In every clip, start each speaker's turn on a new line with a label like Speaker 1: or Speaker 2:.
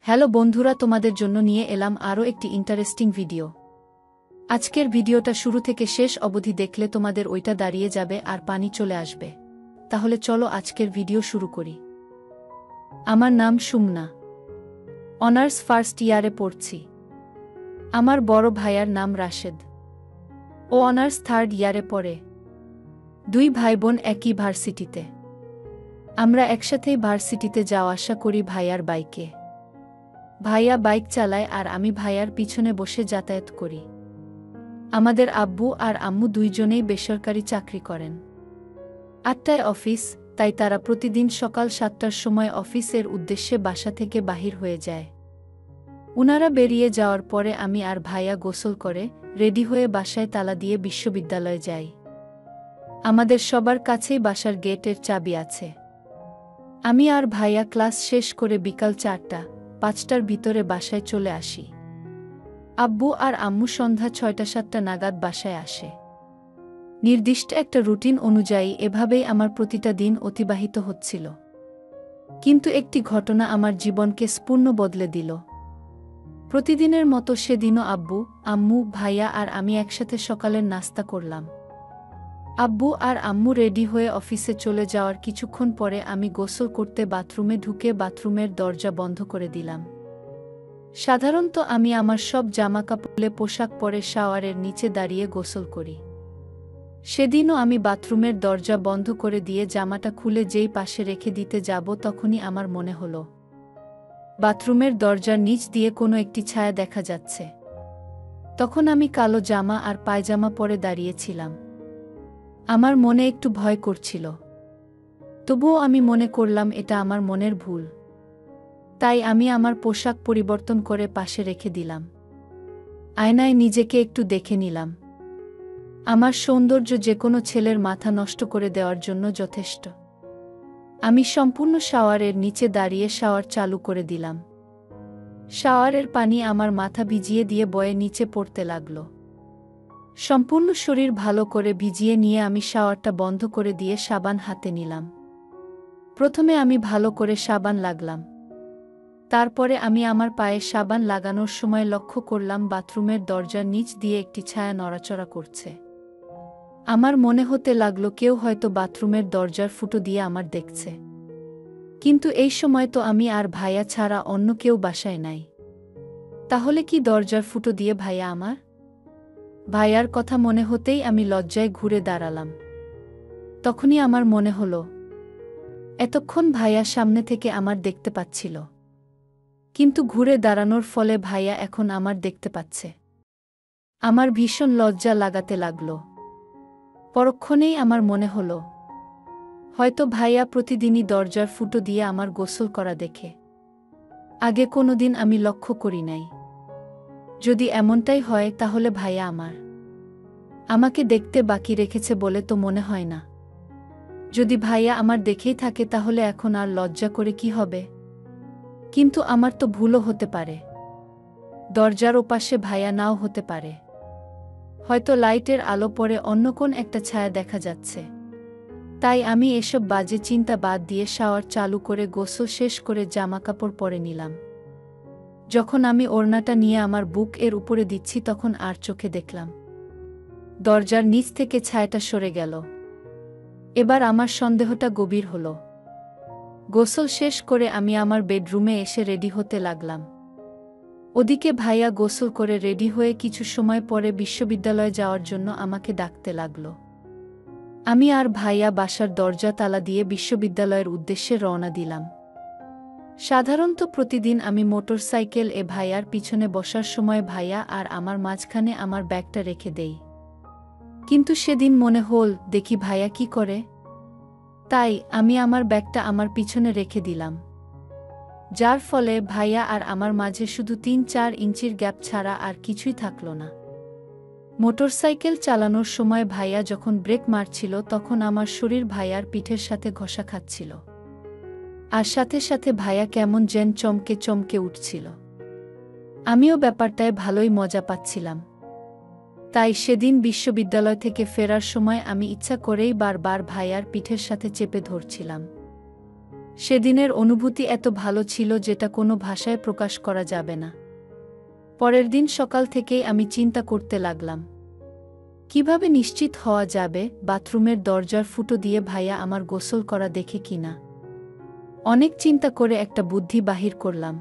Speaker 1: Hello বন্ধুরা, তোমাদের জন্য নিয়ে এলাম আরও একটি ইন্টারেস্টিং ভিডিও। আজকের ভিডিওটা শুরু থেকে শেষ অবধি দেখলে তোমাদের ওইটা দাঁড়িয়ে যাবে আর পানি চলে আসবে। তাহলে চলো আজকের ভিডিও শুরু করি। আমার নাম সুমনা, অনার্স ফার্স্ট ইয়ারে পড়ছি। আমার বড় ভাইয়ার নাম রাশেদ, ও অনার্স থার্ড ইয়ারে পড়ে। দুই ভাই বোন একই ভার্সিটিতে। আমরা একসাথেই ভার্সিটিতে যাওয়া আসা করি ভাইয়ার বাইকে। ভাইয়া বাইক চালায় আর আমি ভাইয়ার পিছনে বসে যাতায়াত করি। আমাদের আব্বু আর আম্মু দুইজনেই বেসরকারি চাকরি করেন। 8টায় অফিস, তাই তারা প্রতিদিন সকাল 7টার সময় অফিসের উদ্দেশ্যে বাসা থেকে বাহির হয়ে যায়। উনারা বেরিয়ে যাওয়ার পরে আমি আর ভাইয়া গোসল করে রেডি হয়ে বাসায় তালা দিয়ে বিশ্ববিদ্যালয়ে যাই। আমাদের সবার কাছেই বাসার গেটের চাবি আছে। আমি আর ভাইয়া ক্লাস শেষ করে বিকাল 4টা-5টার ভিতরে বাসায় চলে আসি। আব্বু আর আম্মু সন্ধ্যা 6টা-7টা নাগাদ বাসায় আসে। নির্দিষ্ট একটা রুটিন অনুযায়ী এভাবেই আমার প্রতিটা দিন অতিবাহিত হচ্ছিল। কিন্তু একটি ঘটনা আমার জীবনকে সম্পূর্ণ বদলে দিল। প্রতিদিনের মতো সেদিনও আব্বু, আম্মু, ভাইয়া আর আমি একসাথে সকালের নাস্তা করলাম। আব্বু আর আম্মু রেডি হয়ে অফিসে চলে যাওয়ার কিছুক্ষণ পরে আমি গোসল করতে বাথরুমে ঢুকে বাথরুমের দরজা বন্ধ করে দিলাম। সাধারণত আমি আমার সব জামাকাপড়ে পোশাক পরে শাওয়ারের নিচে দাঁড়িয়ে গোসল করি। সেদিনও আমি বাথরুমের দরজা বন্ধ করে দিয়ে জামাটা খুলে যেই পাশে রেখে দিতে যাব তখনই আমার মনে হলো বাথরুমের দরজার নিচ দিয়ে কোনো একটি ছায়া দেখা যাচ্ছে। তখন আমি কালো জামা আর পায়জামা পরে দাঁড়িয়েছিলাম। আমার মনে একটু ভয় করছিল, তবুও আমি মনে করলাম এটা আমার মনের ভুল। তাই আমি আমার পোশাক পরিবর্তন করে পাশে রেখে দিলাম। আয়নায় নিজেকে একটু দেখে নিলাম। আমার সৌন্দর্য যে কোনো ছেলের মাথা নষ্ট করে দেওয়ার জন্য যথেষ্ট। আমি সম্পূর্ণ শাওয়ারের নিচে দাঁড়িয়ে শাওয়ার চালু করে দিলাম। শাওয়ারের পানি আমার মাথা ভিজিয়ে দিয়ে বয়ে নিচে পড়তে লাগলো। সম্পূর্ণ শরীর ভালো করে ভিজিয়ে নিয়ে আমি শাওয়ারটা বন্ধ করে দিয়ে সাবান হাতে নিলাম। প্রথমে আমি ভালো করে সাবান লাগলাম। তারপরে আমি আমার পায়ে সাবান লাগানোর সময় লক্ষ্য করলাম বাথরুমের দরজার নিচ দিয়ে একটি ছায়া নড়াচড়া করছে। আমার মনে হতে লাগলো কেউ হয়তো বাথরুমের দরজার ফুটো দিয়ে আমার দেখছে। কিন্তু এই সময় তো আমি আর ভাইয়া ছাড়া অন্য কেউ বাসায় নাই। তাহলে কি দরজার ফুটো দিয়ে ভাইয়া আমার? ভাইয়ার কথা মনে হতেই আমি লজ্জায় ঘুরে দাঁড়ালাম। তখনই আমার মনে হলো এতক্ষণ ভাইয়া সামনে থেকে আমার দেখতে পাচ্ছিল, কিন্তু ঘুরে দাঁড়ানোর ফলে ভাইয়া এখন আমার দেখতে পাচ্ছে। আমার ভীষণ লজ্জা লাগাতে লাগলো। পরক্ষণেই আমার মনে হলো হয়তো ভাইয়া প্রতিদিনই দরজার ফুটো দিয়ে আমার গোসল করা দেখে। আগে কোনোদিন আমি লক্ষ্য করি নাই। যদি এমনটাই হয় তাহলে ভাইয়া আমাকে দেখতে বাকি রেখেছে বলে তো মনে হয় না। যদি ভাইয়া আমার দেখেই থাকে তাহলে এখন আর লজ্জা করে কি হবে? কিন্তু আমার তো ভুলও হতে পারে। দরজার ওপাশে ভাইয়া নাও হতে পারে। হয়তো লাইটের আলো পড়ে অন্য কোন একটা ছায়া দেখা যাচ্ছে। তাই আমি এসব বাজে চিন্তা বাদ দিয়ে শাওয়ার চালু করে গোসল শেষ করে জামাকাপড় পরে নিলাম। যখন আমি ওড়নাটা নিয়ে আমার বুক এর উপরে দিচ্ছি তখন আর চোখে দেখলাম দরজার নিচ থেকে ছায়াটা সরে গেল। এবার আমার সন্দেহটা গভীর হলো। গোসল শেষ করে আমি আমার বেডরুমে এসে রেডি হতে লাগলাম। ওদিকে ভাইয়া গোসল করে রেডি হয়ে কিছু সময় পরে বিশ্ববিদ্যালয়ে যাওয়ার জন্য আমাকে ডাকতে লাগলো। আমি আর ভাইয়া বাসার দরজা তালা দিয়ে বিশ্ববিদ্যালয়ের উদ্দেশ্যে রওনা দিলাম। সাধারণত প্রতিদিন আমি মোটরসাইকেল ভাইয়ার পিছনে বসার সময় ভাইয়া আর আমার মাঝখানে আমার ব্যাগটা রেখে দেই। কিন্তু সেদিন মনে হল দেখি ভাইয়া কি করে। তাই আমি আমার ব্যাগটা আমার পিছনে রেখে দিলাম, যার ফলে ভাইয়া আর আমার মাঝে শুধু 3-4 ইঞ্চির গ্যাপ ছাড়া আর কিছুই থাকলো না। মোটরসাইকেল চালানোর সময় ভাইয়া যখন ব্রেক মারছিল তখন আমার শরীর ভাইয়ার পিঠের সাথে ঘষা খাচ্ছিল। আর সাথে সাথে ভাইয়া কেমন যেন চমকে চমকে উঠছিল। আমিও ব্যাপারটায় ভালোই মজা পাচ্ছিলাম। তাই সেদিন বিশ্ববিদ্যালয় থেকে ফেরার সময় আমি ইচ্ছা করেই বারবার ভাইয়ার পিঠের সাথে চেপে ধরছিলাম। সেদিনের অনুভূতি এত ভালো ছিল যেটা কোনো ভাষায় প্রকাশ করা যাবে না। পরের দিন সকাল থেকেই আমি চিন্তা করতে লাগলাম, কিভাবে নিশ্চিত হওয়া যাবে বাথরুমের দরজার ফুটো দিয়ে ভাইয়া আমার গোসল করা দেখে কিনা। অনেক চিন্তা করে একটা বুদ্ধি বাহির করলাম।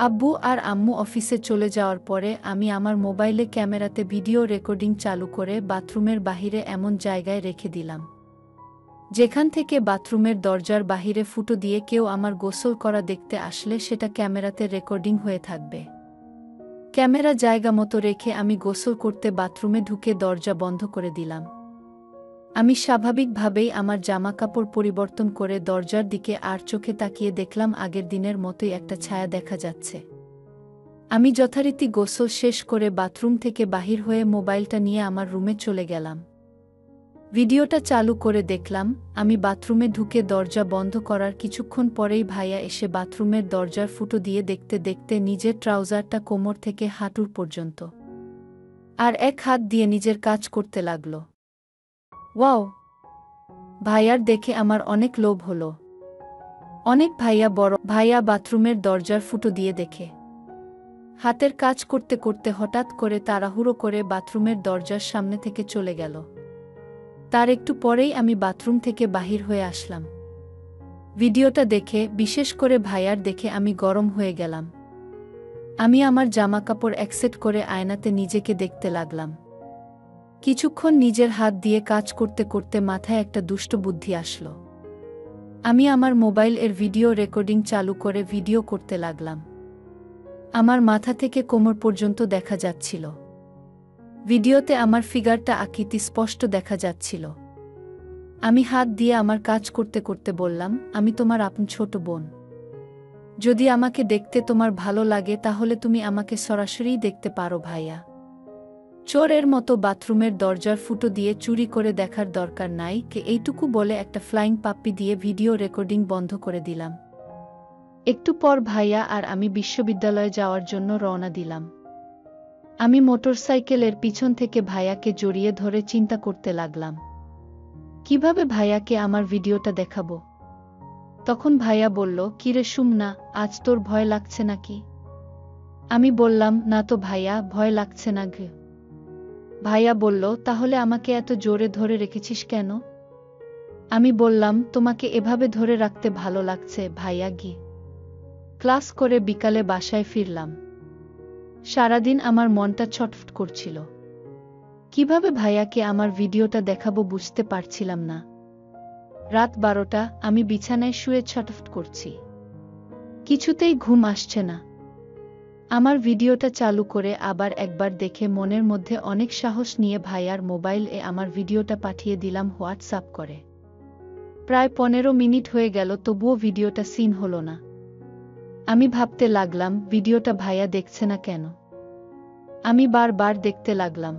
Speaker 1: আব্বু আর আম্মু অফিসে চলে যাওয়ার পরে আমি আমার মোবাইলে ক্যামেরাতে ভিডিও রেকর্ডিং চালু করে বাথরুমের বাহিরে এমন জায়গায় রেখে দিলাম, যেখান থেকে বাথরুমের দরজার বাহিরে ফুটো দিয়ে কেউ আমার গোসল করা দেখতে আসলে সেটা ক্যামেরাতে রেকর্ডিং হয়ে থাকবে। ক্যামেরা জায়গা মতো রেখে আমি গোসল করতে বাথরুমে ঢুকে দরজা বন্ধ করে দিলাম। আমি স্বাভাবিকভাবেই আমার জামাকাপড় পরিবর্তন করে দরজার দিকে আর চোখে তাকিয়ে দেখলাম আগের দিনের মতোই একটা ছায়া দেখা যাচ্ছে। আমি যথারীতি গোসল শেষ করে বাথরুম থেকে বাহির হয়ে মোবাইলটা নিয়ে আমার রুমে চলে গেলাম। ভিডিওটা চালু করে দেখলাম, আমি বাথরুমে ঢুকে দরজা বন্ধ করার কিছুক্ষণ পরেই ভাইয়া এসে বাথরুমের দরজার ফুটো দিয়ে দেখতে দেখতে নিজের ট্রাউজারটা কোমর থেকে হাঁটুর পর্যন্ত আর এক হাত দিয়ে নিজের কাজ করতে লাগল। ওয়াও! ভাইয়ার দেখে আমার অনেক লোভ হলো। অনেক বড় ভাইয়া বাথরুমের দরজার ফুটো দিয়ে দেখে হাতের কাজ করতে করতে হঠাৎ করে তাড়াহুড়ো করে বাথরুমের দরজার সামনে থেকে চলে গেল। তার একটু পরেই আমি বাথরুম থেকে বাহির হয়ে আসলাম। ভিডিওটা দেখে, বিশেষ করে ভাইয়ার দেখে আমি গরম হয়ে গেলাম। আমি আমার জামাকাপড় একসেট করে আয়নাতে নিজেকে দেখতে লাগলাম। কিছুক্ষণ নিজের হাত দিয়ে কাজ করতে করতে মাথায় একটা দুষ্ট বুদ্ধি আসলো। আমি আমার মোবাইল এর ভিডিও রেকর্ডিং চালু করে ভিডিও করতে লাগলাম। আমার মাথা থেকে কোমর পর্যন্ত দেখা যাচ্ছিল। ভিডিওতে আমার ফিগারটা আকৃতি স্পষ্ট দেখা যাচ্ছিল। আমি হাত দিয়ে আমার কাজ করতে করতে বললাম, আমি তোমার আপন ছোট বোন। যদি আমাকে দেখতে তোমার ভালো লাগে তাহলে তুমি আমাকে সরাসরিই দেখতে পারো ভাইয়া। চোরের মতো বাথরুমের দরজার ফুটো দিয়ে চুরি করে দেখার দরকার নাই কে। এইটুকু বলে একটা ফ্লাইং পাপ্পি দিয়ে ভিডিও রেকর্ডিং বন্ধ করে দিলাম। একটু পর ভাইয়া আর আমি বিশ্ববিদ্যালয়ে যাওয়ার জন্য রওনা দিলাম। আমি মোটরসাইকেলের পিছন থেকে ভাইয়াকে জড়িয়ে ধরে চিন্তা করতে লাগলাম, কিভাবে ভাইয়াকে আমার ভিডিওটা দেখাবো। তখন ভাইয়া বলল, কিরে সুমনা, আজ তোর ভয় লাগছে নাকি? আমি বললাম, না তো ভাইয়া, ভয় লাগছে না গে। ভাইয়া বলল, তাহলে আমাকে এত জোরে ধরে রেখেছিস কেন? আমি বললাম, তোমাকে এভাবে ধরে রাখতে ভালো লাগছে ভাইয়া গি। ক্লাস করে বিকালে বাসায় ফিরলাম। সারাদিন আমার মনটা ছটফট করছিল। কিভাবে ভাইয়াকে আমার ভিডিওটা দেখাবো বুঝতে পারছিলাম না। রাত 12টা, আমি বিছানায় শুয়ে ছটফট করছি। কিছুতেই ঘুম আসছে না। আমার ভিডিওটা চালু করে আবার একবার দেখে মনের মধ্যে অনেক সাহস নিয়ে ভাইয়ার মোবাইল এ আমার ভিডিওটা পাঠিয়ে দিলাম হোয়াটসঅ্যাপ করে। প্রায় 15 মিনিট হয়ে গেল তবুও ভিডিওটা সিন হলো না। আমি ভাবতে লাগলাম, ভিডিওটা ভাইয়া দেখছে না কেন? আমি বারবার দেখতে লাগলাম।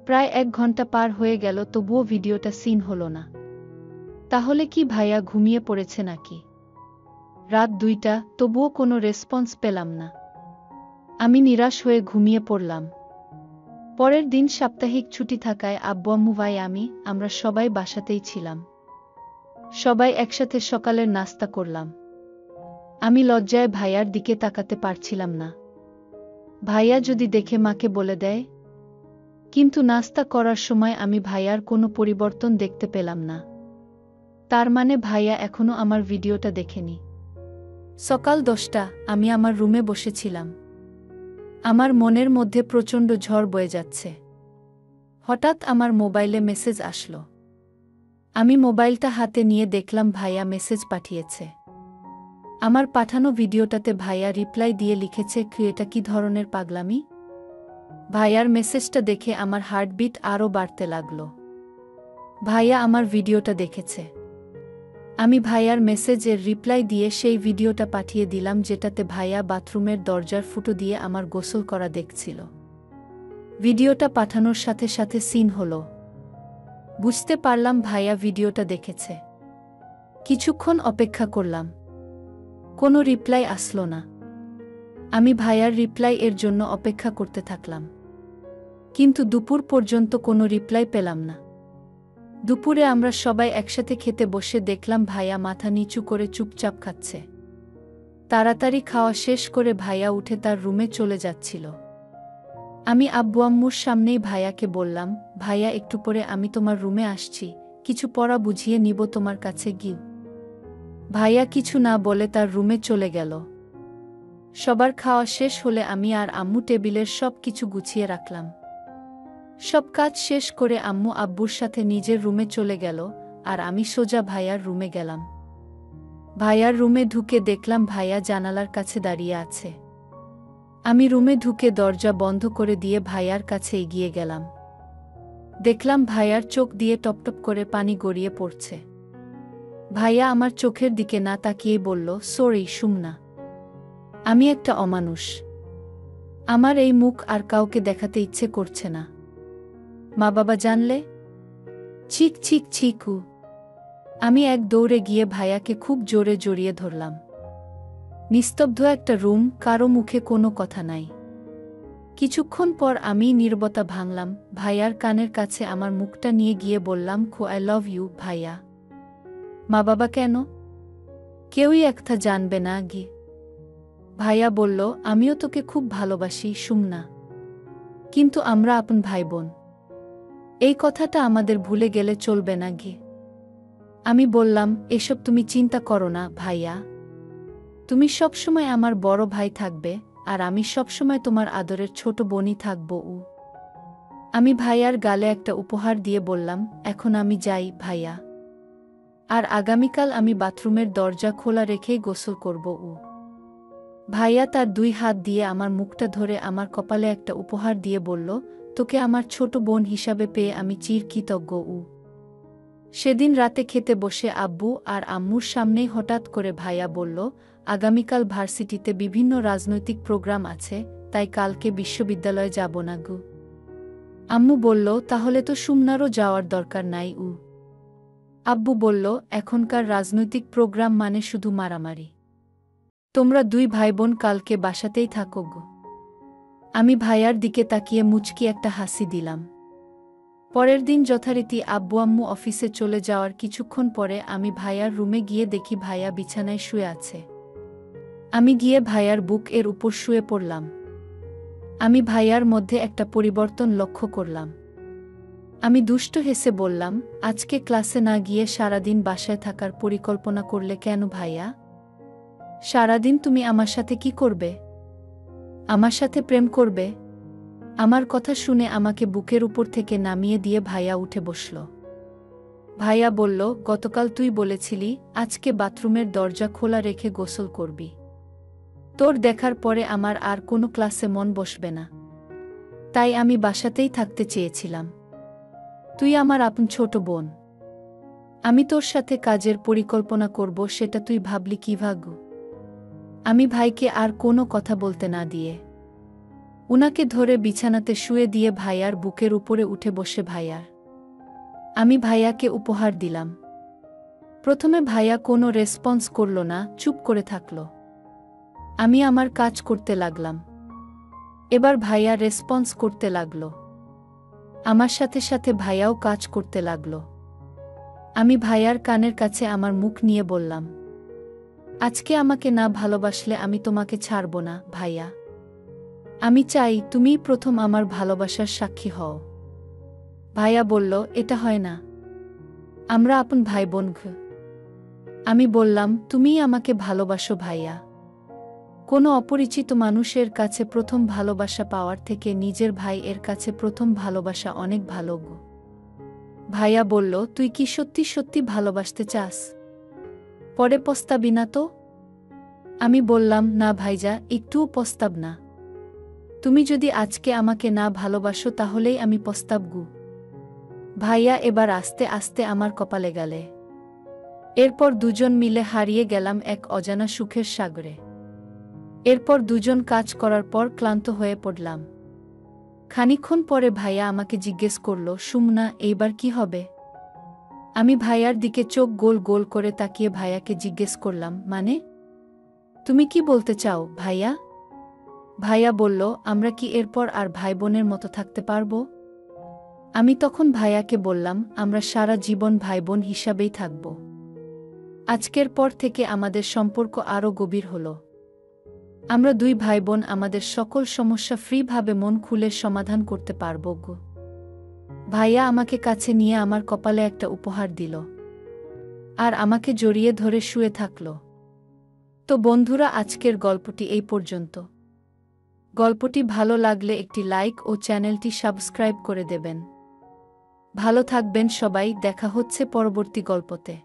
Speaker 1: প্রায় 1 ঘন্টা পার হয়ে গেল তবুও ভিডিওটা সিন হলো না। তাহলে কি ভাইয়া ঘুমিয়ে পড়েছে নাকি? রাত 2টা, তবুও কোনো রেসপন্স পেলাম না। আমি নিরাশ হয়ে ঘুমিয়ে পড়লাম। পরের দিন সাপ্তাহিক ছুটি থাকায় আব্বু আম্মু ভাই আমরা সবাই বাসাতেই ছিলাম। সবাই একসাথে সকালের নাস্তা করলাম। আমি লজ্জায় ভাইয়ার দিকে তাকাতে পারছিলাম না। ভাইয়া যদি দেখে মাকে বলে দেয়। কিন্তু নাস্তা করার সময় আমি ভাইয়ার কোনো পরিবর্তন দেখতে পেলাম না। তার মানে ভাইয়া এখনো আমার ভিডিওটা দেখেনি। সকাল 10টা, আমি আমার রুমে বসেছিলাম। আমার মনের মধ্যে প্রচণ্ড ঝড় বয়ে যাচ্ছে। হঠাৎ আমার মোবাইলে মেসেজ আসলো। আমি মোবাইলটা হাতে নিয়ে দেখলাম ভাইয়া মেসেজ পাঠিয়েছে। আমার পাঠানো ভিডিওটাতে ভাইয়া রিপ্লাই দিয়ে লিখেছে, এটা কি ধরনের পাগলামি? ভাইয়ার মেসেজটা দেখে আমার হার্টবিট আরও বাড়তে লাগলো। ভাইয়া আমার ভিডিওটা দেখেছে। আমি ভাইয়ার মেসেজের রিপ্লাই দিয়ে সেই ভিডিওটা পাঠিয়ে দিলাম যেটাতে ভাইয়া বাথরুমের দরজার ফুটো দিয়ে আমার গোসল করা দেখছিল। ভিডিওটা পাঠানোর সাথে সাথে সিন হলো। বুঝতে পারলাম ভাইয়া ভিডিওটা দেখেছে। কিছুক্ষণ অপেক্ষা করলাম। কোনো রিপ্লাই আসলো না। আমি ভাইয়ার রিপ্লাই এর জন্য অপেক্ষা করতে থাকলাম। কিন্তু দুপুর পর্যন্ত কোনো রিপ্লাই পেলাম না। দুপুরে আমরা সবাই একসাথে খেতে বসে দেখলাম ভাইয়া মাথা নিচু করে চুপচাপ খাচ্ছে। তাড়াতাড়ি খাওয়া শেষ করে ভাইয়া উঠে তার রুমে চলে যাচ্ছিল। আমি আব্বু আম্মুর সামনেই ভাইয়াকে বললাম, ভাইয়া একটু পরে আমি তোমার রুমে আসছি, কিছু পড়া বুঝিয়ে নিব তোমার কাছে গিয়ে। ভাইয়া কিছু না বলে তার রুমে চলে গেল। সবার খাওয়া শেষ হলে আমি আর আম্মু টেবিলের সব কিছু গুছিয়ে রাখলাম। সব কাজ শেষ করে আম্মু আব্বুর সাথে নিজের রুমে চলে গেল, আর আমি সোজা ভাইয়ার রুমে গেলাম। ভাইয়ার রুমে ঢুকে দেখলাম ভাইয়া জানালার কাছে দাঁড়িয়ে আছে। আমি রুমে ঢুকে দরজা বন্ধ করে দিয়ে ভাইয়ার কাছে এগিয়ে গেলাম। দেখলাম ভাইয়ার চোখ দিয়ে টপটপ করে পানি গড়িয়ে পড়ছে। ভাইয়া আমার চোখের দিকে না তাকিয়েই বলল, সরি সুমনা, আমি একটা অমানুষ। আমার এই মুখ আর কাউকে দেখাতে ইচ্ছে করছে না। মা বাবা জানলে? ছিক ছিক ছিকু। আমি এক দৌড়ে গিয়ে ভাইয়াকে খুব জোরে জড়িয়ে ধরলাম। নিস্তব্ধ একটা রুম, কারো মুখে কোনো কথা নাই। কিছুক্ষণ পর আমি নীরবতা ভাঙলাম। ভাইয়ার কানের কাছে আমার মুখটা নিয়ে গিয়ে বললাম, আই লাভ ইউ ভাইয়া। মা বাবা কেন? কেউই একটা জানবে না গি। ভাইয়া বলল, আমিও তোকে খুব ভালোবাসি সুমনা, কিন্তু আমরা আপন ভাই বোন, এই কথাটা আমাদের ভুলে গেলে চলবে না গি। আমি বললাম, এসব তুমি চিন্তা করো না ভাইয়া, তুমি সবসময় আমার বড় ভাই থাকবে, আর আমি সবসময় তোমার আদরের ছোট বোনই থাকব। আমি ভাইয়ার গালে একটা উপহার দিয়ে বললাম, এখন আমি যাই ভাইয়া, আর আগামীকাল আমি বাথরুমের দরজা খোলা রেখেই গোসল করব। ভাইয়া তার 2 হাত দিয়ে আমার মুখটা ধরে আমার কপালে একটা উপহার দিয়ে বলল, তোকে আমার ছোট বোন হিসাবে পেয়ে আমি চিরকৃতজ্ঞ। সেদিন রাতে খেতে বসে আব্বু আর আম্মুর সামনেই হঠাৎ করে ভাইয়া বলল, আগামীকাল ভার্সিটিতে বিভিন্ন রাজনৈতিক প্রোগ্রাম আছে, তাই কালকে বিশ্ববিদ্যালয়ে যাব না গু। আম্মু বলল, তাহলে তো সুমনারও যাওয়ার দরকার নাই। আব্বু বলল, এখনকার রাজনৈতিক প্রোগ্রাম মানে শুধু মারামারি। তোমরা 2 ভাই বোন কালকে বাসাতেই থাকো গো। আমি ভাইয়ার দিকে তাকিয়ে মুচকি একটা হাসি দিলাম। পরের দিন যথারীতি আব্বু আম্মু অফিসে চলে যাওয়ার কিছুক্ষণ পরে আমি ভাইয়ার রুমে গিয়ে দেখি ভাইয়া বিছানায় শুয়ে আছে। আমি গিয়ে ভাইয়ার বুক এর উপর শুয়ে পড়লাম। আমি ভাইয়ার মধ্যে একটা পরিবর্তন লক্ষ্য করলাম। আমি দুষ্ট হেসে বললাম, আজকে ক্লাসে না গিয়ে সারাদিন বাসায় থাকার পরিকল্পনা করলে কেন ভাইয়া? সারাদিন তুমি আমার সাথে কি করবে? আমার সাথে প্রেম করবে? আমার কথা শুনে আমাকে বুকের উপর থেকে নামিয়ে দিয়ে ভাইয়া উঠে বসল। ভাইয়া বলল, গতকাল তুই বলেছিলি আজকে বাথরুমের দরজা খোলা রেখে গোসল করবি। তোর দেখার পরে আমার আর কোনো ক্লাসে মন বসবে না, তাই আমি বাসাতেই থাকতে চেয়েছিলাম। তুই আমার আপন ছোট বোন, আমি তোর সাথে কাজের পরিকল্পনা করব, সেটা তুই ভাবলি কিভাবে? আমি ভাইকে আর কোনো কথা বলতে না দিয়ে উনাকে ধরে বিছানাতে শুয়ে দিয়ে ভাইয়ার বুকের উপরে উঠে বসে আমি ভাইয়াকে উপহার দিলাম। প্রথমে ভাইয়া কোনো রেসপন্স করল না, চুপ করে থাকল। আমি আমার কাজ করতে লাগলাম। এবার ভাইয়া রেসপন্স করতে লাগল। আমার সাথে সাথে ভাইয়াও কাজ করতে লাগল। আমি ভাইয়ার কানের কাছে আমার মুখ নিয়ে বললাম, আজকে আমাকে না ভালোবাসলে আমি তোমাকে ছাড়ব না ভাইয়া। আমি চাই তুমিই প্রথম আমার ভালোবাসার সাক্ষী হও। ভাইয়া বলল, এটা হয় না, আমরা আপন ভাই বোন। আমি বললাম, তুমিই আমাকে ভালোবাসো ভাইয়া। কোনো অপরিচিত মানুষের কাছে প্রথম ভালোবাসা পাওয়ার থেকে নিজের ভাই এর কাছে প্রথম ভালোবাসা অনেক ভালো গো। ভাইয়া বলল, তুই কি সত্যি সত্যি ভালোবাসতে চাস? পরে পস্তাবি না তো? আমি বললাম, না ভাইজা, একটুও পস্তাব না। তুমি যদি আজকে আমাকে না ভালোবাসো তাহলেই আমি পস্তাবগু। ভাইয়া এবার আস্তে আস্তে আমার কপালে গেলে। এরপর দুজন মিলে হারিয়ে গেলাম এক অজানা সুখের সাগরে। এরপর দুজন কাজ করার পর ক্লান্ত হয়ে পড়লাম। খানিকক্ষণ পরে ভাইয়া আমাকে জিজ্ঞেস করল, সুমনা, এইবার কি হবে? আমি ভাইয়ার দিকে চোখ গোল গোল করে তাকিয়ে ভাইয়াকে জিজ্ঞেস করলাম, মানে তুমি কি বলতে চাও ভাইয়া? ভাইয়া বলল, আমরা কি এরপর আর ভাই বোনের মতো থাকতে পারবো? আমি তখন ভাইয়াকে বললাম, আমরা সারা জীবন ভাইবোন হিসাবেই থাকব। আজকের পর থেকে আমাদের সম্পর্ক আরও গভীর হল। আমরা দুই ভাইবোন আমাদের সকল সমস্যা ফ্রিভাবে মন খুলে সমাধান করতে পারব গো। ভাইয়া আমাকে কাছে নিয়ে আমার কপালে একটা উপহার দিল আর আমাকে জড়িয়ে ধরে শুয়ে থাকল। তো বন্ধুরা, আজকের গল্পটি এই পর্যন্ত। গল্পটি ভালো লাগলে একটি লাইক ও চ্যানেলটি সাবস্ক্রাইব করে দেবেন। ভালো থাকবেন সবাই, দেখা হচ্ছে পরবর্তী গল্পতে।